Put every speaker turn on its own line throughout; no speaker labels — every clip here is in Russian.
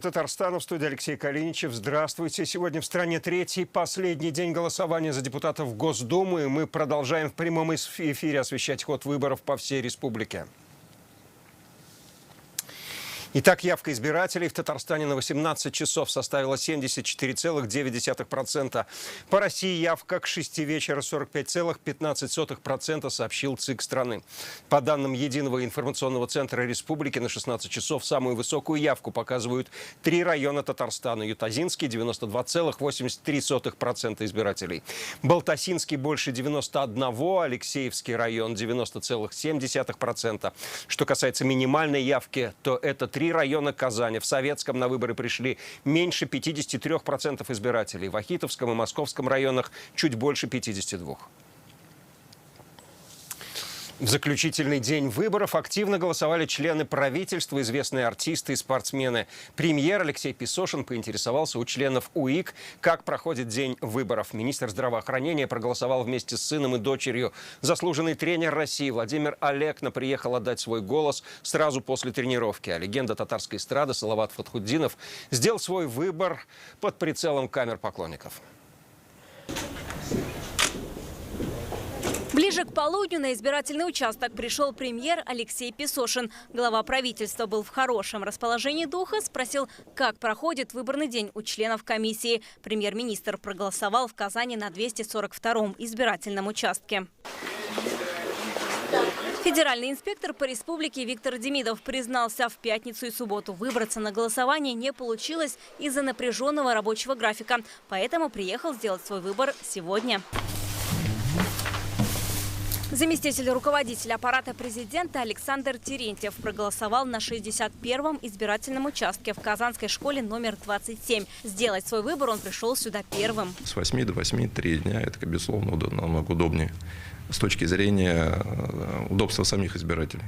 Татарстана, в студии Алексей Калиничев. Здравствуйте. Сегодня в стране третий, последний день голосования за депутатов в Госдуму. И мы продолжаем в прямом эфире освещать ход выборов по всей республике. Итак, явка избирателей в Татарстане на 18 часов составила 74,9%. По России явка к 6 вечера 45,15%, сообщил ЦИК страны. По данным Единого информационного центра республики, на 16 часов самую высокую явку показывают 3 района Татарстана. Ютазинский – 92,83% избирателей. Балтасинский – больше 91, Алексеевский район – 90,7%. Что касается минимальной явки, то это 3 района Казани. В Советском на выборы пришли меньше 53% избирателей. В Ахитовском и Московском районах чуть больше 52%. В заключительный день выборов активно голосовали члены правительства, известные артисты и спортсмены. Премьер Алексей Песошин поинтересовался у членов УИК, как проходит день выборов. Министр здравоохранения проголосовал вместе с сыном и дочерью. Заслуженный тренер России Владимир Алекна приехал отдать свой голос сразу после тренировки. А легенда татарской эстрады Салават Фатхутдинов сделал свой выбор под прицелом камер поклонников.
Ближе к полудню на избирательный участок пришел премьер Алексей Песошин. Глава правительства был в хорошем расположении духа, спросил, как проходит выборный день у членов комиссии. Премьер-министр проголосовал в Казани на 242-м избирательном участке. Федеральный инспектор по республике Виктор Демидов признался, в пятницу и субботу выбраться на голосование не получилось из-за напряженного рабочего графика. Поэтому приехал сделать свой выбор сегодня. Заместитель руководителя аппарата президента Александр Терентьев проголосовал на 61-м избирательном участке в Казанской школе номер 27. Сделать свой выбор он пришел сюда первым.
С 8 до 8 3 дня это, безусловно, намного удобнее с точки зрения удобства самих избирателей.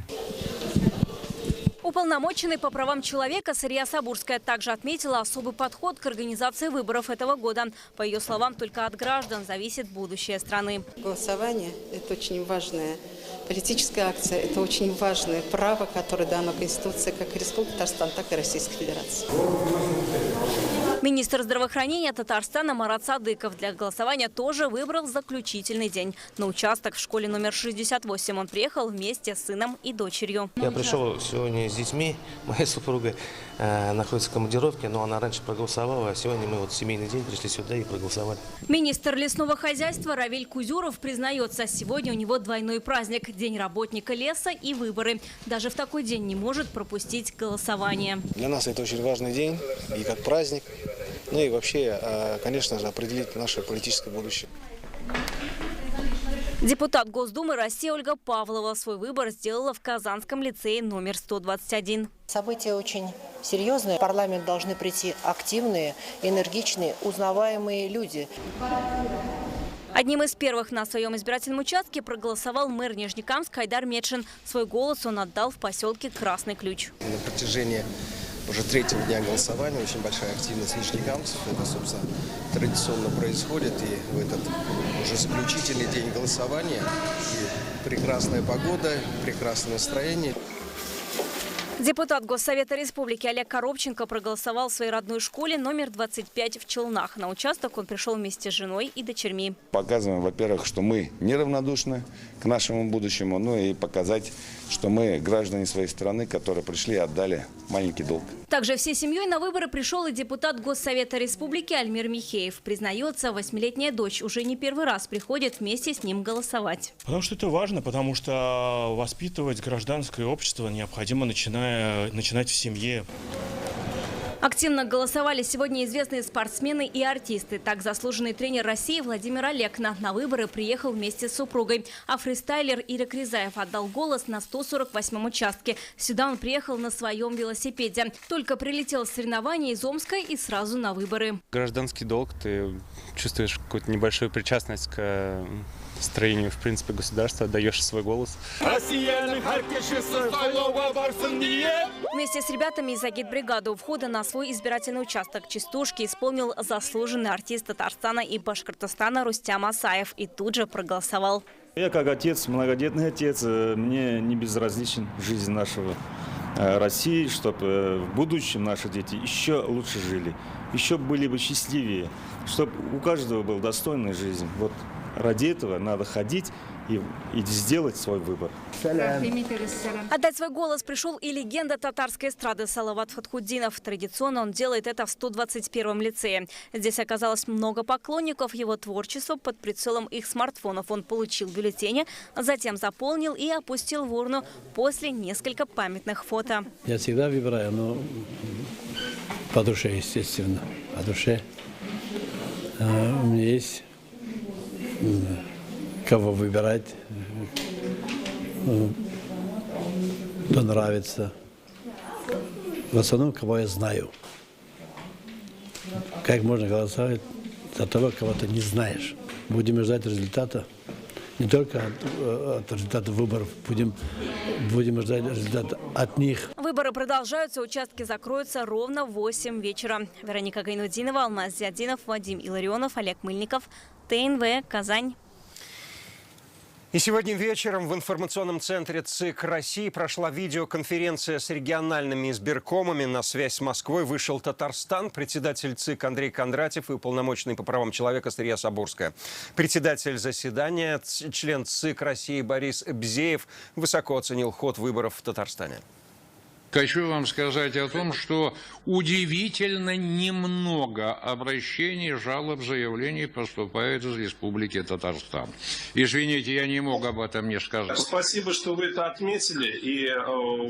Уполномоченный по правам человека Сария Сабурская также отметила особый подход к организации выборов этого года. По ее словам, только от граждан зависит будущее страны.
Голосование – это очень важная политическая акция, это очень важное право, которое дано Конституцией как Республики Татарстан, так и Российской Федерации.
Министр здравоохранения Татарстана Марат Садыков для голосования тоже выбрал заключительный день. На участок в школе номер 68 он приехал вместе с сыном и дочерью.
Я пришел сегодня с детьми. Моя супруга находится в командировке, но она раньше проголосовала. А сегодня мы в семейный день пришли сюда и проголосовали.
Министр лесного хозяйства Равиль Кузюров признается, сегодня у него двойной праздник – День работника леса и выборы. Даже в такой день не может пропустить голосование.
Для нас это очень важный день и как праздник. Ну и вообще, конечно же, определить наше политическое будущее.
Депутат Госдумы России Ольга Павлова свой выбор сделала в Казанском лицее номер 121.
События очень серьезные. В парламент должны прийти активные, энергичные, узнаваемые люди.
Одним из первых на своем избирательном участке проголосовал мэр Нижнекамска Айдар Медшин. Свой голос он отдал в поселке Красный Ключ.
На протяжении уже третьего дня голосования очень большая активность нижнекамцев. Это, собственно, традиционно происходит. И в этот уже заключительный день голосования и прекрасная погода, прекрасное настроение.
Депутат Госсовета Республики Олег Коробченко проголосовал в своей родной школе номер 25 в Челнах. На участок он пришел вместе с женой и дочерьми.
Показываем, во-первых, что мы неравнодушны к нашему будущему, ну и показать, что мы граждане своей страны, которые пришли и отдали маленький долг.
Также всей семьей на выборы пришел и депутат Госсовета Республики Альмир Михеев. Признается, 8-летняя дочь уже не первый раз приходит вместе с ним голосовать.
Потому что это важно, потому что воспитывать гражданское общество необходимо начинать в семье.
Активно голосовали сегодня известные спортсмены и артисты. Так, заслуженный тренер России Владимир Алекна на выборы приехал вместе с супругой. А фристайлер Ирак Ризаев отдал голос на 148-м участке. Сюда он приехал на своем велосипеде. Только прилетел с соревнований из Омска и сразу на выборы.
Гражданский долг, ты чувствуешь какую-то небольшую причастность к строению, в принципе, государства, отдаешь свой голос.
Вместе с ребятами из агитбригады у входа на свой избирательный участок частушки исполнил заслуженный артист Татарстана и Башкортостана Рустям Асаев и тут же проголосовал.
Я как отец, многодетный отец, мне не безразличен жизнь нашего России, чтобы в будущем наши дети еще лучше жили, еще были бы счастливее, чтобы у каждого была достойная жизнь. Вот ради этого надо ходить и сделать свой выбор.
Отдать свой голос пришел и легенда татарской эстрады Салават Фатхуддинов. Традиционно он делает это в 121-м лицее. Здесь оказалось много поклонников его творчества. Под прицелом их смартфонов он получил бюллетени, затем заполнил и опустил в урну после нескольких памятных фото.
Я всегда выбираю, но по душе, естественно, по душе. У меня есть кого выбирать, кто нравится. В основном, кого я знаю. Как можно голосовать за того, кого ты не знаешь? Будем ждать результата. Не только от результата выборов, будем ждать результата от них.
Выборы продолжаются, участки закроются ровно в 8 вечера. Вероника Гайнудинова, Алмаз Зиадинов, Вадим Илларионов, Олег Мыльников, ТНВ, Казань.
И сегодня вечером в информационном центре ЦИК России прошла видеоконференция с региональными избиркомами. На связь с Москвой вышел Татарстан, председатель ЦИК Андрей Кондратьев и уполномоченный по правам человека Сырья Сабурская. Председатель заседания, член ЦИК России Борис Бзеев высоко оценил ход выборов в Татарстане.
Хочу вам сказать о том, что удивительно немного обращений, жалоб, заявлений поступает из Республики Татарстан. Извините, я не мог об этом не сказать.
Спасибо, что вы это отметили, и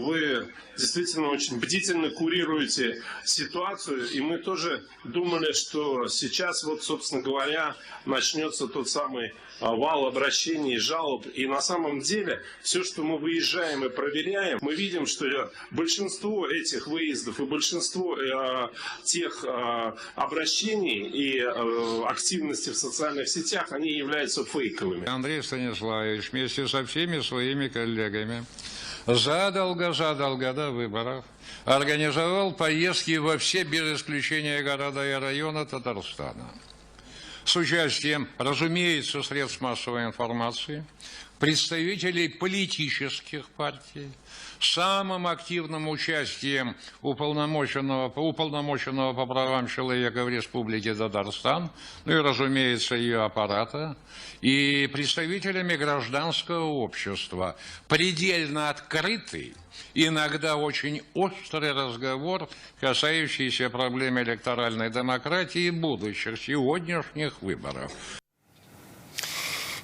вы действительно очень бдительно курируете ситуацию. И мы тоже думали, что сейчас, вот, собственно говоря, начнется тот самый вал обращений и жалоб. И на самом деле, все, что мы выезжаем и проверяем, мы видим, что большинство этих выездов и большинство тех обращений и активности в социальных сетях, они являются фейковыми.
Андрей Станиславович вместе со всеми своими коллегами задолго до выборов организовал поездки во все, без исключения, города и района Татарстана. С участием, разумеется, средств массовой информации, представителей политических партий, самым активным участием уполномоченного по правам человека в Республике Татарстан, ну и, разумеется, ее аппарата, и представителями гражданского общества. Предельно открытый, иногда очень острый разговор, касающийся проблем электоральной демократии и будущих сегодняшних выборов.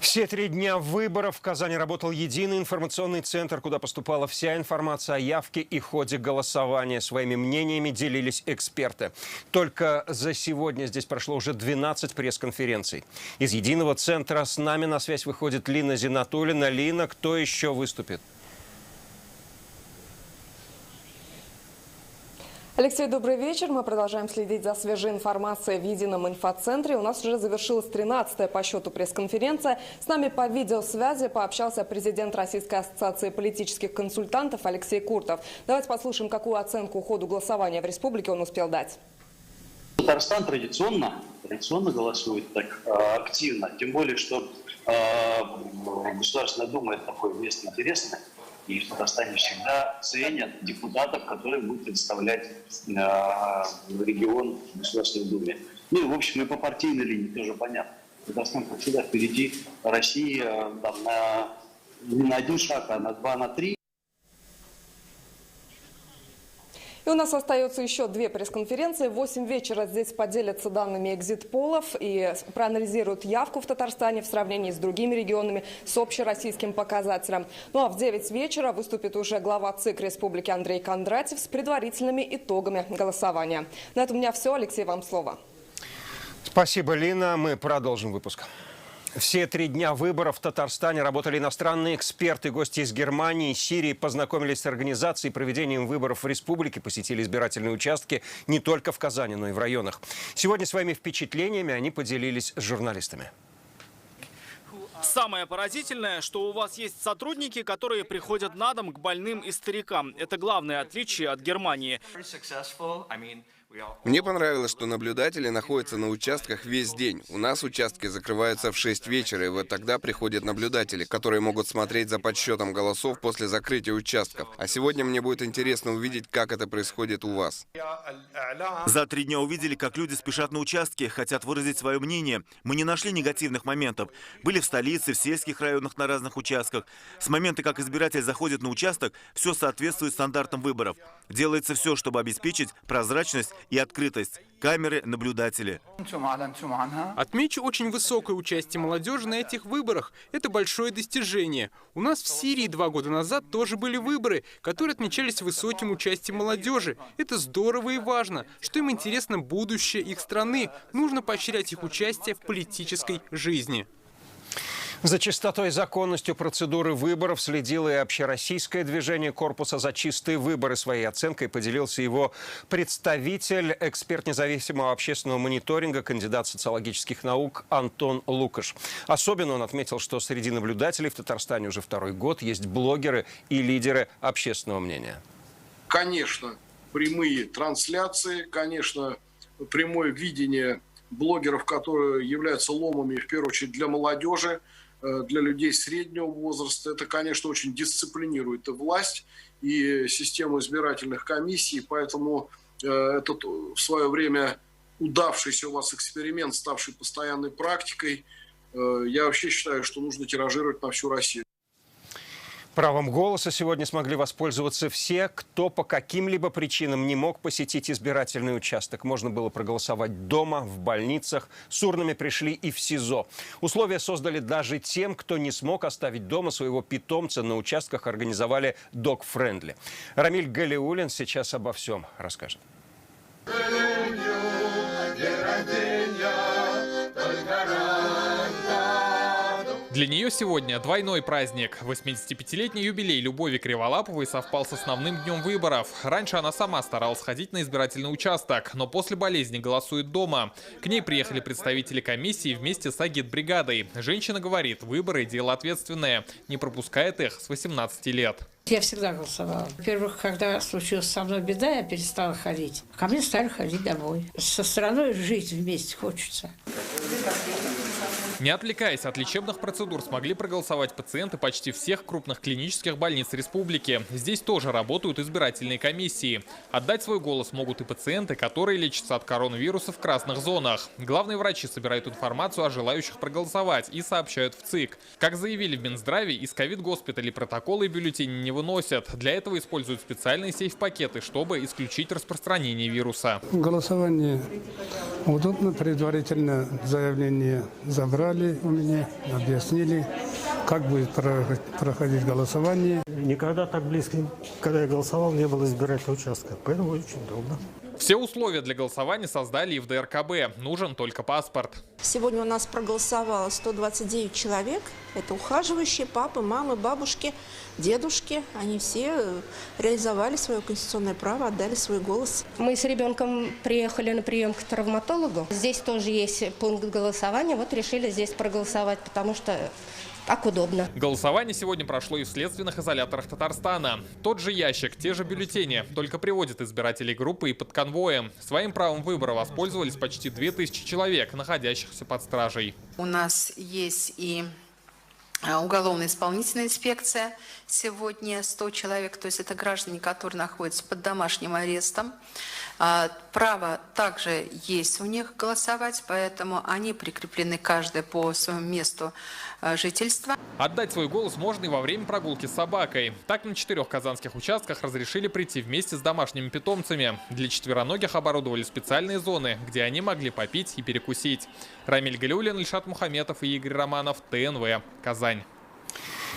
Все 3 дня выборов в Казани работал единый информационный центр, куда поступала вся информация о явке и ходе голосования. Своими мнениями делились эксперты. Только за сегодня здесь прошло уже 12 пресс-конференций. Из единого центра с нами на связь выходит Лина Зинатуллина. Лина, кто еще выступит?
Алексей, добрый вечер. Мы продолжаем следить за свежей информацией в едином инфоцентре. У нас уже завершилась 13-я по счету пресс-конференция. С нами по видеосвязи пообщался президент Российской ассоциации политических консультантов Алексей Куртов. Давайте послушаем, какую оценку ходу голосования в республике он успел дать.
Татарстан традиционно голосует так активно. Тем более, что Государственная Дума – это такое место интересное. И в Татарстане всегда ценят депутатов, которые будут представлять регион в Государственной Думе. Ну и, в общем, и по партийной линии тоже понятно. Татарстан, как всегда, впереди России не на 1 шаг, а на 2, на 3.
И у нас остается еще 2 пресс-конференции. В 8 вечера здесь поделятся данными экзит-полов и проанализируют явку в Татарстане в сравнении с другими регионами с общероссийским показателем. Ну а в 9 вечера выступит уже глава ЦИК Республики Андрей Кондратьев с предварительными итогами голосования. На этом у меня все. Алексей, вам слово.
Спасибо, Лина. Мы продолжим выпуск. Все 3 дня выборов в Татарстане работали иностранные эксперты. Гости из Германии и Сирии познакомились с организацией и проведением выборов в республике, посетили избирательные участки не только в Казани, но и в районах. Сегодня своими впечатлениями они поделились с журналистами.
Самое поразительное, что у вас есть сотрудники, которые приходят на дом к больным и старикам. Это главное отличие от Германии.
Мне понравилось, что наблюдатели находятся на участках весь день. У нас участки закрываются в 6 вечера, и вот тогда приходят наблюдатели, которые могут смотреть за подсчетом голосов после закрытия участков. А сегодня мне будет интересно увидеть, как это происходит у вас.
За 3 дня увидели, как люди спешат на участки, хотят выразить свое мнение. Мы не нашли негативных моментов. Были в столице, в сельских районах на разных участках. С момента, как избиратель заходит на участок, все соответствует стандартам выборов. Делается все, чтобы обеспечить прозрачность и открытость. Камеры, наблюдатели.
Отмечу очень высокое участие молодежи на этих выборах. Это большое достижение. У нас в Сирии 2 года назад тоже были выборы, которые отмечались высоким участием молодежи. Это здорово и важно, что им интересно будущее их страны. Нужно поощрять их участие в политической жизни.
За чистотой и законностью процедуры выборов следило и общероссийское движение «Корпуса за чистые выборы». Своей оценкой поделился его представитель, эксперт независимого общественного мониторинга, кандидат социологических наук Антон Лукаш. Особенно он отметил, что среди наблюдателей в Татарстане уже 2-й год есть блогеры и лидеры общественного мнения.
Конечно, прямые трансляции, конечно, прямое видение блогеров, которые являются ломами, в первую очередь, для молодежи, для людей среднего возраста. Это, конечно, очень дисциплинирует и власть, и систему избирательных комиссий. Поэтому этот в свое время удавшийся у вас эксперимент, ставший постоянной практикой, я вообще считаю, что нужно тиражировать на всю Россию.
Правом голоса сегодня смогли воспользоваться все, кто по каким-либо причинам не мог посетить избирательный участок. Можно было проголосовать дома, в больницах. С урнами пришли и в СИЗО. Условия создали даже тем, кто не смог оставить дома своего питомца. На участках организовали dog-friendly. Рамиль Галиуллин сейчас обо всем расскажет.
Для нее сегодня двойной праздник. 85-летний юбилей Любови Криволаповой совпал с основным днем выборов. Раньше она сама старалась ходить на избирательный участок, но после болезни голосует дома. К ней приехали представители комиссии вместе с агитбригадой. Женщина говорит, выборы – дело ответственное, не пропускает их с 18 лет.
Я всегда голосовала. Во-первых, когда случилась со мной беда, я перестала ходить. Ко мне стали ходить домой. Со страной жить вместе хочется.
Не отвлекаясь от лечебных процедур, смогли проголосовать пациенты почти всех крупных клинических больниц республики. Здесь тоже работают избирательные комиссии. Отдать свой голос могут и пациенты, которые лечатся от коронавируса в красных зонах. Главные врачи собирают информацию о желающих проголосовать и сообщают в ЦИК. Как заявили в Минздраве, из ковид-госпиталей протоколы и бюллетени не выносят. Для этого используют специальные сейф-пакеты, чтобы исключить распространение вируса.
Голосование удобно, предварительно заявление забрали у меня, объяснили, как будет проходить голосование.
Никогда так близко, когда я голосовал, не было избирательного участка, поэтому очень удобно.
Все условия для голосования создали и в ДРКБ. Нужен только паспорт.
Сегодня у нас проголосовало 129 человек. Это ухаживающие, папы, мамы, бабушки, дедушки. Они все реализовали свое конституционное право, отдали свой голос.
Мы с ребенком приехали на прием к травматологу. Здесь тоже есть пункт голосования. Вот решили здесь проголосовать, потому что так удобно.
Голосование сегодня прошло и в следственных изоляторах Татарстана. Тот же ящик, те же бюллетени, только приводят избирателей группы и под конвоем. Своим правом выбора воспользовались почти 2000 человек, находящихся под стражей.
У нас есть и уголовная исполнительная инспекция. Сегодня 100 человек, то есть это граждане, которые находятся под домашним арестом. Право также есть у них голосовать, поэтому они прикреплены каждый по своему месту жительства.
Отдать свой голос можно и во время прогулки с собакой. Так на 4 казанских участках разрешили прийти вместе с домашними питомцами. Для четвероногих оборудовали специальные зоны, где они могли попить и перекусить. Рамиль Галиуллин, Ильшат Мухаметов и Игорь Романов, ТНВ, Казань.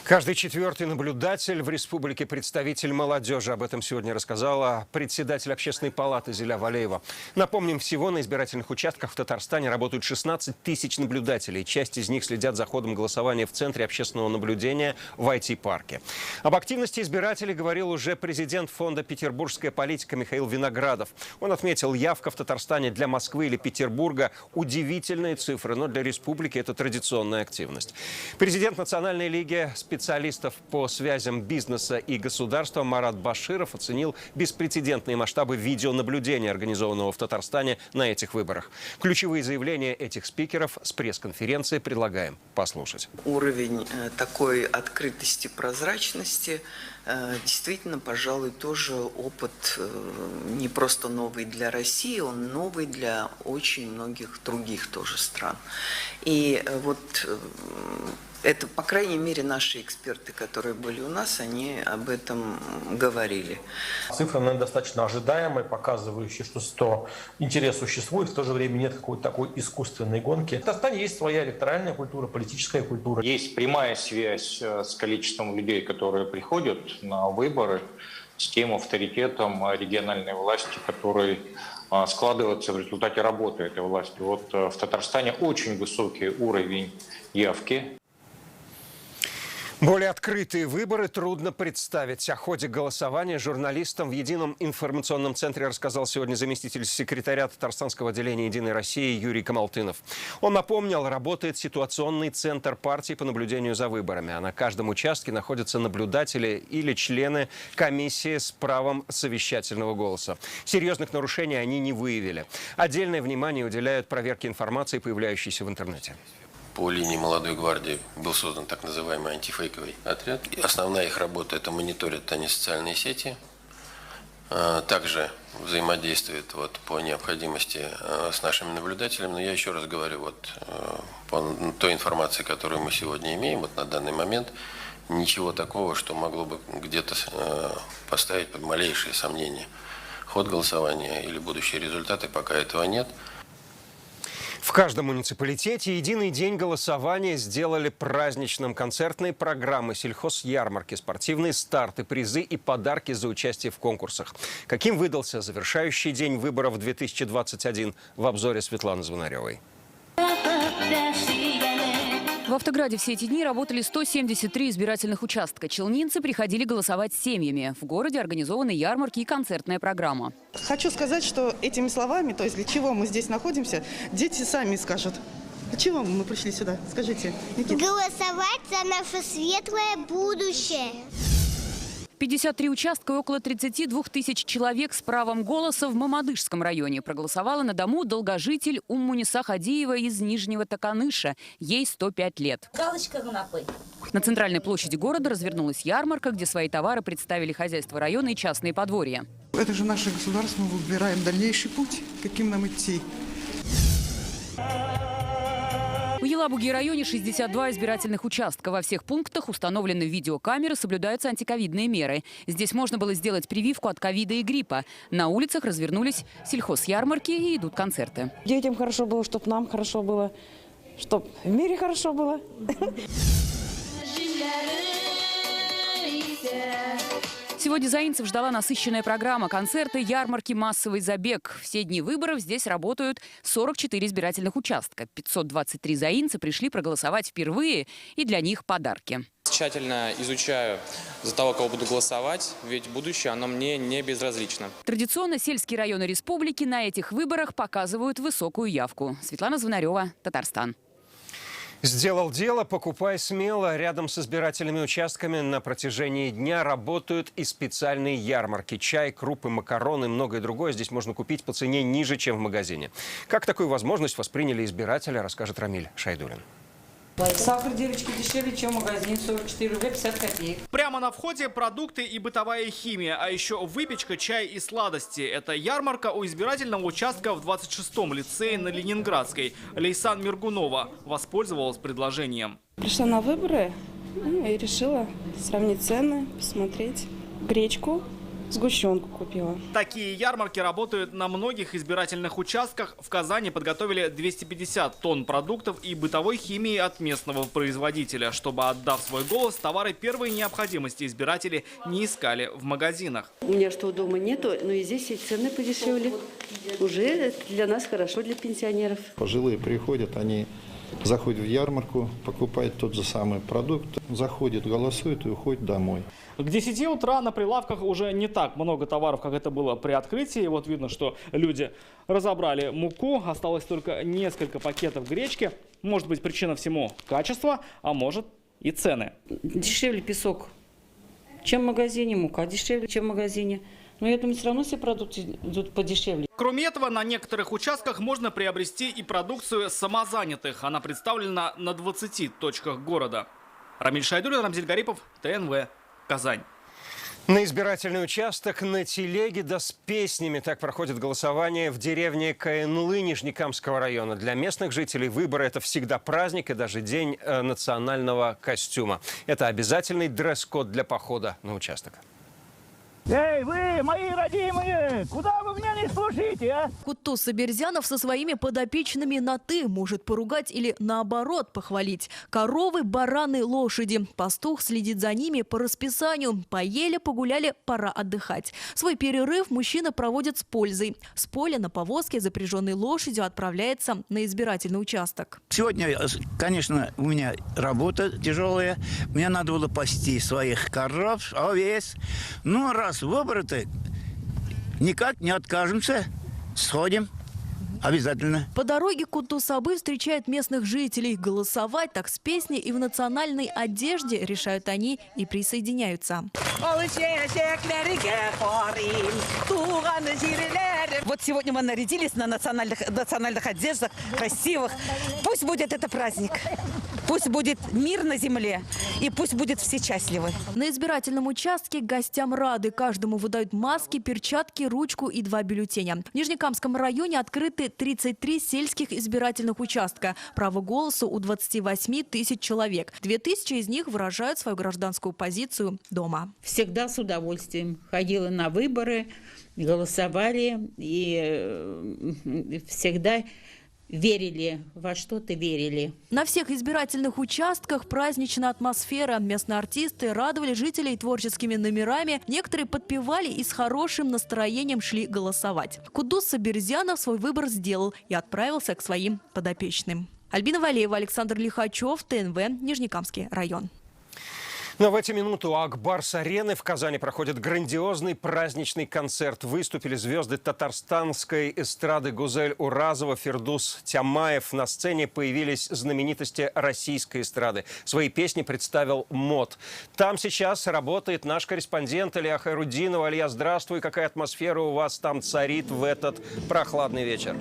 Каждый 4-й наблюдатель в республике представитель молодежи. Об этом сегодня рассказала председатель Общественной палаты Зиля Валеева. Напомним, всего на избирательных участках в Татарстане работают 16 тысяч наблюдателей. Часть из них следят за ходом голосования в Центре общественного наблюдения в IT-парке. Об активности избирателей говорил уже президент фонда «Петербургская политика» Михаил Виноградов. Он отметил, явка в Татарстане для Москвы или Петербурга – удивительные цифры, но для республики это традиционная активность. Президент Национальной лиги специалистов по связям бизнеса и государства Марат Баширов оценил беспрецедентные масштабы видеонаблюдения, организованного в Татарстане на этих выборах. Ключевые заявления этих спикеров с пресс-конференции предлагаем послушать.
Уровень такой открытости, прозрачности действительно, пожалуй, тоже опыт не просто новый для России, он новый для очень многих других тоже стран. И вот это, по крайней мере, наши эксперты, которые были у нас, они об этом говорили.
Цифры, наверное, достаточно ожидаемые, показывающие, что интерес существует, в то же время нет какой-то такой искусственной гонки. В Татарстане есть своя электоральная культура, политическая культура.
Есть прямая связь с количеством людей, которые приходят на выборы, с тем авторитетом региональной власти, который складывается в результате работы этой власти. Вот в Татарстане очень высокий уровень явки.
Более открытые выборы трудно представить. О ходе голосования журналистам в Едином информационном центре рассказал сегодня заместитель секретаря Татарстанского отделения «Единой России» Юрий Камалтынов. Он напомнил, работает ситуационный центр партии по наблюдению за выборами. А на каждом участке находятся наблюдатели или члены комиссии с правом совещательного голоса. Серьезных нарушений они не выявили. Отдельное внимание уделяют проверке информации, появляющейся в интернете.
По линии молодой гвардии был создан так называемый антифейковый отряд. И основная их работа – это мониторят они социальные сети. Также взаимодействует по необходимости с нашими наблюдателями. Но я еще раз говорю, по той информации, которую мы сегодня имеем, на данный момент, ничего такого, что могло бы где-то поставить под малейшие сомнения ход голосования или будущие результаты, пока этого нет.
В каждом муниципалитете «Единый день голосования» сделали праздничным. Концертные программы, сельхозярмарки, спортивные старты, призы и подарки за участие в конкурсах. Каким выдался завершающий день выборов 2021 в обзоре Светланы Звонаревой.
В Автограде все эти дни работали 173 избирательных участка. Челнинцы приходили голосовать с семьями. В городе организованы ярмарки и концертная программа.
Хочу сказать, что этими словами, то есть для чего мы здесь находимся, дети сами скажут. Для чего мы пришли сюда? Скажите, Никита.
Голосовать за наше светлое будущее.
53 участка и около 32 тысяч человек с правом голоса в Мамадышском районе проголосовала на дому долгожитель Уммуниса Хадиева из Нижнего Таканыша. Ей 105 лет.
Галочка гнапы.
На центральной площади города развернулась ярмарка, где свои товары представили хозяйства района и частные подворья.
Это же наше государство, мы выбираем дальнейший путь, каким нам идти.
В Елабуге районе 62 избирательных участка. Во всех пунктах установлены видеокамеры, соблюдаются антиковидные меры. Здесь можно было сделать прививку от ковида и гриппа. На улицах развернулись сельхозярмарки и идут концерты.
Детям хорошо было, чтобы нам хорошо было, чтобы в мире хорошо было.
Сегодня заинцев ждала насыщенная программа. Концерты, ярмарки, массовый забег. Все дни выборов здесь работают 44 избирательных участка. 523 заинца пришли проголосовать впервые, и для них подарки.
Тщательно изучаю за того, кого буду голосовать, ведь будущее, оно мне не безразлично.
Традиционно сельские районы республики на этих выборах показывают высокую явку. Светлана Звонарева, Татарстан.
Сделал дело, покупай смело. Рядом с избирательными участками на протяжении дня работают и специальные ярмарки. Чай, крупы, макароны и многое другое здесь можно купить по цене ниже, чем в магазине. Как такую возможность восприняли избиратели, расскажет Рамиль Шайдулин.
Сахар, девочки, дешевле, чем в магазине, 44 рубля 50 копеек.
Прямо на входе продукты и бытовая химия, а еще выпечка, чай и сладости. Это ярмарка у избирательного участка в 26-м лицее на Ленинградской. Лейсан Миргунова воспользовалась предложением.
Пришла на выборы и решила сравнить цены, посмотреть. Гречку, сгущенку купила.
Такие ярмарки работают на многих избирательных участках. В Казани подготовили 250 тонн продуктов и бытовой химии от местного производителя, чтобы, отдав свой голос, товары первой необходимости избиратели не искали в магазинах.
У меня что дома нету, но и здесь и цены подешевле. Уже для нас хорошо, для пенсионеров.
Пожилые приходят, они заходят в ярмарку, покупают тот же самый продукт, заходят, голосуют и уходят домой.
К 10 утра на прилавках уже не так много товаров, как это было при открытии. Вот видно, что люди разобрали муку, осталось только несколько пакетов гречки. Может быть, причина всему качество, а может и цены.
Дешевле песок, чем в магазине, мука дешевле, чем в магазине. Но я думаю, все равно все продукты идут подешевле.
Кроме этого, на некоторых участках можно приобрести и продукцию самозанятых. Она представлена на 20 точках города. Рамиль Шайдуллин, Рамзиль Гарипов, ТНВ, Казань.
На избирательный участок на телеге да с песнями. Так проходит голосование в деревне Каенлы Нижнекамского района. Для местных жителей выборы – это всегда праздник и даже день национального костюма. Это обязательный дресс-код для похода на участок.
Эй, вы, мои родимые, куда вы меня не слушаете, а?
Кутуз Сабирзянов со своими подопечными на «ты» может поругать или наоборот похвалить. Коровы, бараны, лошади. Пастух следит за ними по расписанию. Поели, погуляли, пора отдыхать. Свой перерыв мужчина проводит с пользой. С поля на повозке, запряженной лошадью, отправляется на избирательный участок.
Сегодня, конечно, у меня работа тяжелая. Мне надо было пасти своих коров, овец. Ну, раз выборы-то, никак не откажемся, сходим. Обязательно.
По дороге Кутуз-Абы встречает местных жителей. Голосовать так с песней и в национальной одежде, решают они, и присоединяются.
Вот сегодня мы нарядились на национальных одеждах, красивых. Пусть будет это праздник. Пусть будет мир на земле, и пусть будет все счастливы.
На избирательном участке гостям рады. Каждому выдают маски, перчатки, ручку и 2 бюллетеня. В Нижнекамском районе открыты 33 сельских избирательных участка. Право голоса у 28 тысяч человек. 2000 из них выражают свою гражданскую позицию дома.
Всегда с удовольствием ходила на выборы, голосовали и всегда верили, во что-то верили.
На всех избирательных участках праздничная атмосфера. Местные артисты радовали жителей творческими номерами. Некоторые подпевали и с хорошим настроением шли голосовать. Кутуз Сабирзянов свой выбор сделал и отправился к своим подопечным. Альбина Валеева, Александр Лихачев, ТНВ, Нижнекамский район.
Но в эти минуты у Ак-Барс-арены в Казани проходит грандиозный праздничный концерт. Выступили звезды татарстанской эстрады Гузель Уразова, Фирдус Тямаев. На сцене появились знаменитости российской эстрады. Свои песни представил МОД. Там сейчас работает наш корреспондент Илья Хайрудинова. Илья, здравствуй. Какая атмосфера у вас там царит в этот прохладный вечер?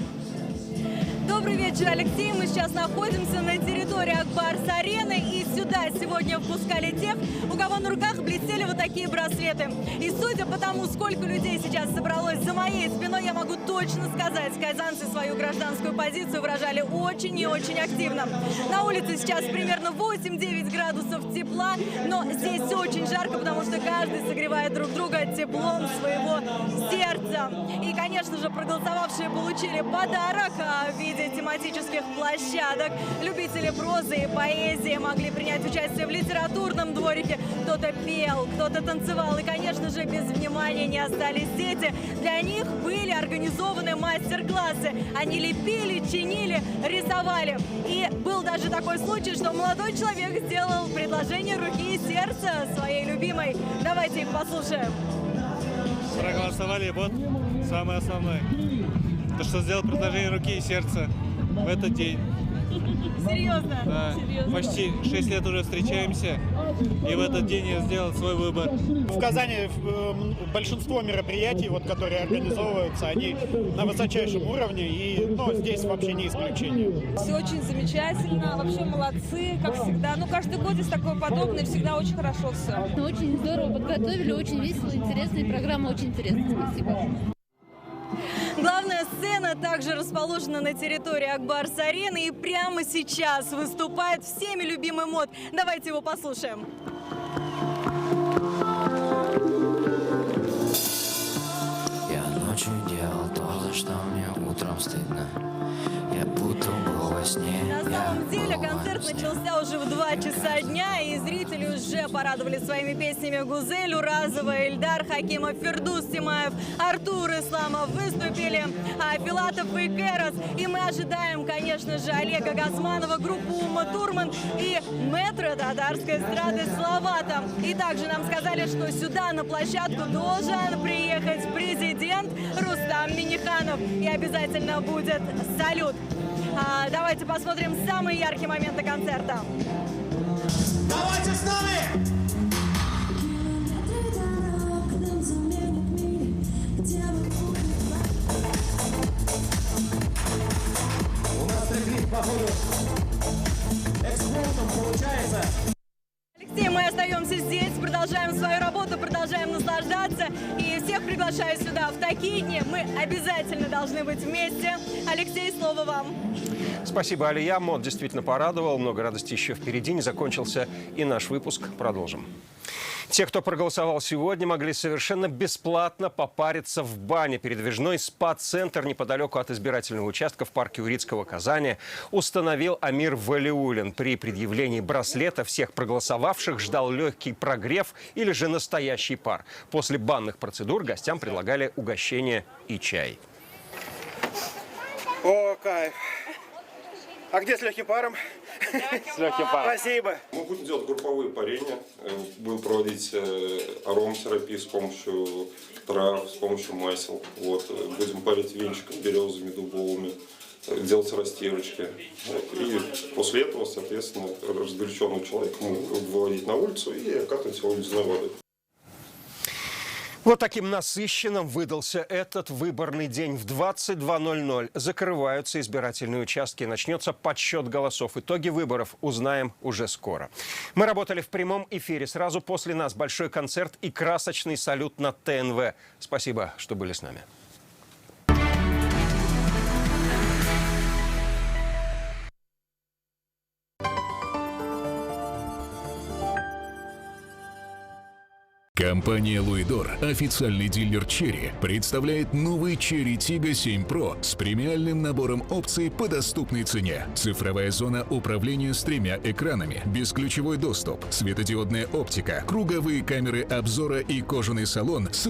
Добрый вечер, Алексей. Мы сейчас находимся на территории Ак-Барс-арены. И сюда сегодня впускали тех, у кого на руках блестели вот такие браслеты. И судя по тому, сколько людей сейчас собралось за моей спиной, я могу точно сказать, казанцы свою гражданскую позицию выражали очень и очень активно. На улице сейчас примерно 8-9 градусов тепла, но здесь очень жарко, потому что каждый согревает друг друга теплом своего сердца. И, конечно же, проголосовавшие получили подарок в виде тематических площадок. Любители прозы и поэзии могли принять участие в литературном дворике. Кто-то пел, кто-то танцевал. И, конечно же, без внимания не остались дети. Для них были организованы мастер-классы. Они лепили, чинили, рисовали. И был даже такой случай, что молодой человек сделал предложение руки и сердца своей любимой. Давайте их послушаем.
Проголосовали, вот самое основное. То, что сделал предложение руки и сердца в этот день.
Серьезно?
Да.
Серьезно?
Почти 6 лет уже встречаемся, и в этот день я сделал свой выбор.
В Казани большинство мероприятий, вот, которые организовываются, они на высочайшем уровне, и здесь вообще не исключение.
Все очень замечательно, вообще молодцы, как всегда. Каждый год здесь такое подобное, всегда очень хорошо все.
Очень здорово подготовили, очень весело, интересно, и программа очень интересная. Спасибо.
Главная сцена также расположена на территории Ак-Барс-арены, и прямо сейчас выступает всеми любимый МОД. Давайте его послушаем.
Я ночью делал то, за что мне утром стыдно. Я будто был во сне.
На самом деле концерт начался уже в 2 часа дня, и зрители уже порадовали своими песнями Гузель Уразова, Эльдар Хакимов, Фирдус Тямаев, Артур Исламов. Выступили Филатов и Керас. И мы ожидаем, конечно же, Олега Газманова, группу Ума Турман и мэтра татарской эстрады Салавата. И также нам сказали, что сюда на площадку должен приехать президент Рустам Минниханов. И обязательно будет салют. Давайте посмотрим самые яркие моменты концерта.
Давай
Оставайся с нами! У нас трек-лифт, походу, экспромтом получается.
Алексей, мы остаемся здесь, продолжаем свою работу, продолжаем наслаждаться. И всех приглашаю сюда. В такие дни мы обязательно должны быть вместе. Алексей, слово вам.
Спасибо, Алия. Мод действительно порадовал. Много радости еще впереди. Не закончился и наш выпуск. Продолжим. Те, кто проголосовал сегодня, могли совершенно бесплатно попариться в бане. Передвижной спа-центр неподалеку от избирательного участка в парке Урицкого Казани установил Амир Валиуллин. При предъявлении браслета всех проголосовавших ждал легкий прогрев или же настоящий пар. После банных процедур гостям предлагали угощение и чай.
О, кайф. А где с легким паром?
С легким паром.
Спасибо.
Мы будем делать групповые парения, будем проводить ароматерапию с помощью трав, с помощью масел. Вот. Будем парить венчиком, березами, дубовыми, делать растирочки. Вот. И после этого, соответственно, разгоряченного человека мы выводить на улицу и окатывать его ледяной водой.
Вот таким насыщенным выдался этот выборный день. В 22:00 закрываются избирательные участки. Начнется подсчет голосов. Итоги выборов узнаем уже скоро. Мы работали в прямом эфире. Сразу после нас большой концерт и красочный салют на ТНВ. Спасибо, что были с нами.
Компания «Луидор», официальный дилер «Черри», представляет новый «Черри Тига 7 Pro» с премиальным набором опций по доступной цене. Цифровая зона управления с 3 экранами, бесключевой доступ, светодиодная оптика, круговые камеры обзора и кожаный салон с